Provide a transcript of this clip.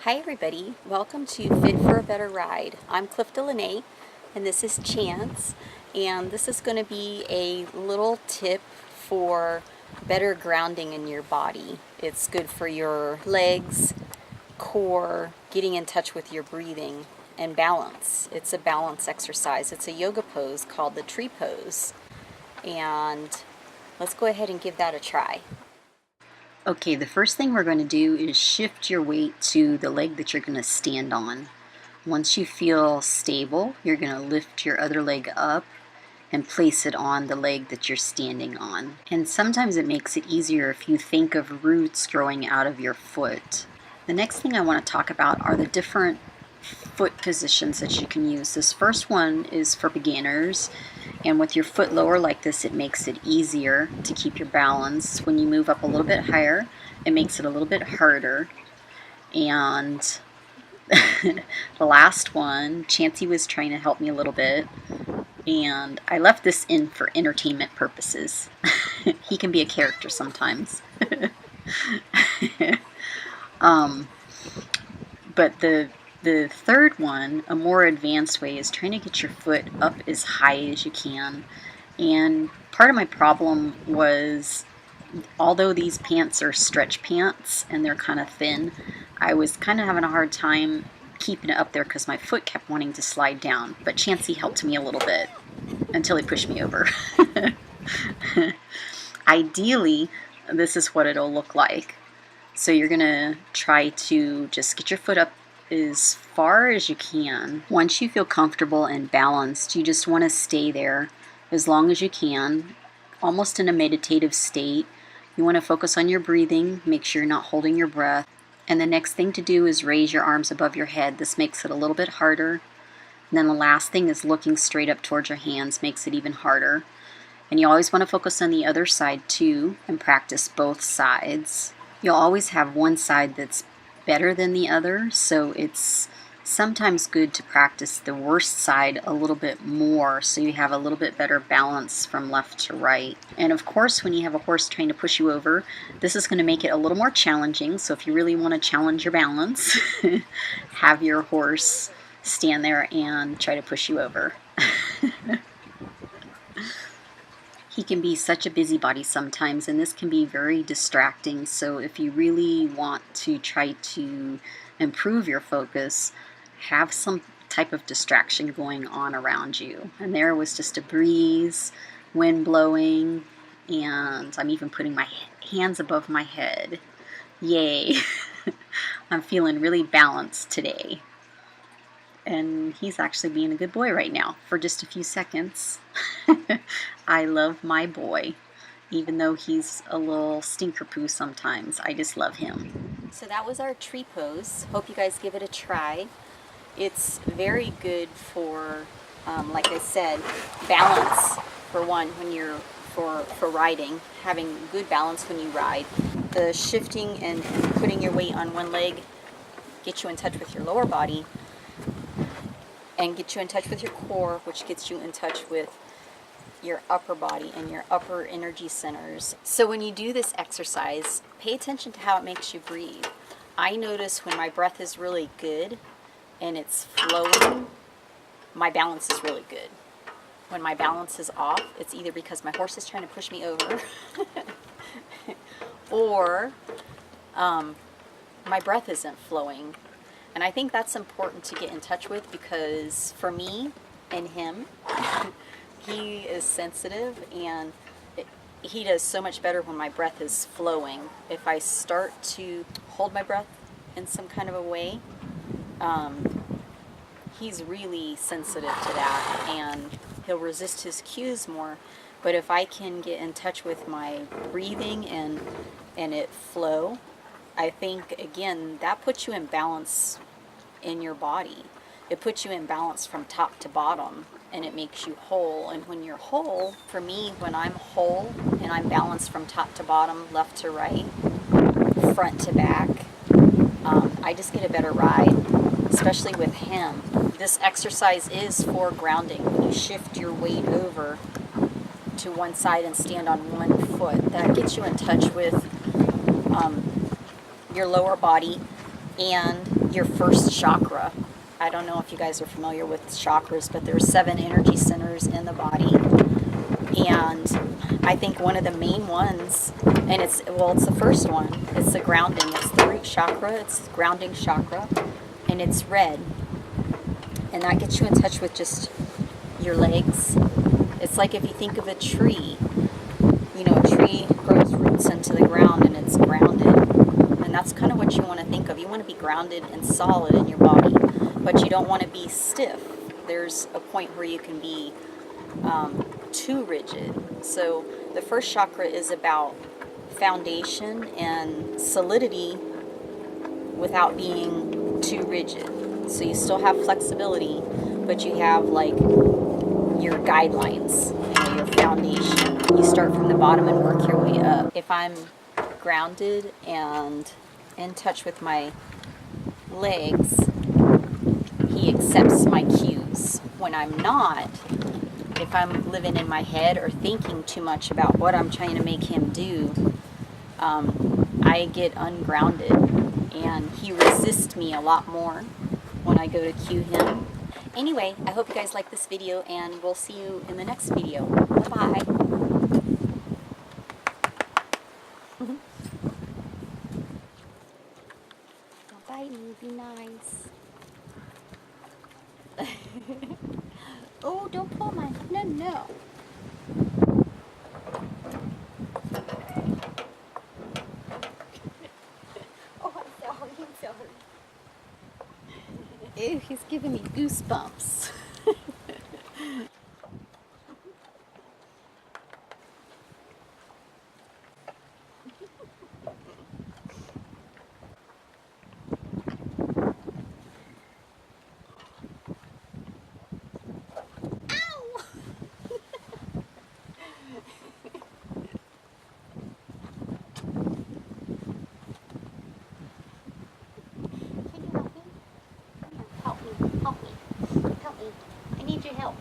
Hi everybody, welcome to Fit for a Better Ride. I'm Clifta Lenee and this is Chance, and this is going to be a little tip for better grounding in your body. It's good for your legs, core, getting in touch with your breathing, and balance. It's a balance exercise. It's a yoga pose called the tree pose, and let's go ahead and give that a try. Okay, the first thing we're going to do is shift your weight to the leg that you're going to stand on. Once you feel stable, you're going to lift your other leg up and place it on the leg that you're standing on. And sometimes it makes it easier if you think of roots growing out of your foot. The next thing I want to talk about are the different foot positions that you can use. This first one is for beginners, and with your foot lower like this, it makes it easier to keep your balance. When you move up a little bit higher, it makes it a little bit harder. And the last one, Chancey was trying to help me a little bit, and I left this in for entertainment purposes. He can be a character sometimes. But the third one, a more advanced way, is trying to get your foot up as high as you can. And part of my problem was, although these pants are stretch pants and they're kind of thin, I was kind of having a hard time keeping it up there because my foot kept wanting to slide down. But Chancey helped me a little bit until he pushed me over. Ideally, this is what it'll look like. So you're going to try to just get your foot up as far as you can. Once you feel comfortable and balanced, you just want to stay there as long as you can, almost in a meditative state. You want to focus on your breathing, make sure you're not holding your breath. And the next thing to do is raise your arms above your head. This makes it a little bit harder. And then the last thing is looking straight up towards your hands, makes it even harder. And you always want to focus on the other side too and practice both sides. You'll always have one side that's better than the other, so it's sometimes good to practice the worst side a little bit more so you have a little bit better balance from left to right. And of course, when you have a horse trying to push you over, this is going to make it a little more challenging. So if you really want to challenge your balance, have your horse stand there and try to push you over. He can be such a busybody sometimes, and this can be very distracting. So if you really want to try to improve your focus, have some type of distraction going on around you. And there was just a breeze, wind blowing, and I'm even putting my hands above my head. Yay! I'm feeling really balanced today. And he's actually being a good boy right now for just a few seconds. I love my boy, even though he's a little stinker poo sometimes. I just love him. So that was our tree pose. Hope you guys give it a try. It's very good for, like I said, balance for one when you're for riding, having good balance when you ride. The shifting and putting your weight on one leg get you in touch with your lower body and get you in touch with your core, which gets you in touch with your upper body and your upper energy centers. So when you do this exercise, pay attention to how it makes you breathe. I notice when my breath is really good and it's flowing, my balance is really good. When my balance is off, it's either because my horse is trying to push me over or my breath isn't flowing. And I think that's important to get in touch with, because for me and him, he is sensitive and he does so much better when my breath is flowing. If I start to hold my breath in some kind of a way, he's really sensitive to that and he'll resist his cues more. But if I can get in touch with my breathing and it flow, I think, again, that puts you in balance in your body. It puts you in balance from top to bottom, and it makes you whole. And when you're whole, for me, when I'm whole and I'm balanced from top to bottom, left to right, front to back, I just get a better ride, especially with him. This exercise is for grounding. When you shift your weight over to one side and stand on one foot, that gets you in touch with your lower body and your first chakra. I don't know if you guys are familiar with chakras, but there's 7 energy centers in the body. And I think one of the main ones, and it's the first one, it's the grounding. It's the root chakra, it's the grounding chakra, and it's red. And that gets you in touch with just your legs. It's like if you think of a tree, you know, a tree grows roots into the ground and it's grounded. And that's kind of what you want to think of. You want to be grounded and solid in your body, but you don't want to be stiff. There's a point where you can be too rigid. So the first chakra is about foundation and solidity without being too rigid. So you still have flexibility, but you have like your guidelines, you know, your foundation. You start from the bottom and work your way up. If I'm grounded and in touch with my legs, he accepts my cues. When I'm not, if I'm living in my head or thinking too much about what I'm trying to make him do, I get ungrounded, and he resists me a lot more when I go to cue him. Anyway, I hope you guys like this video, and we'll see you in the next video. Bye-bye. Don't bite me, be nice. Oh, don't pull my... No. Oh, I'm sorry. Ew, he's giving me goosebumps. Help me. I need your help.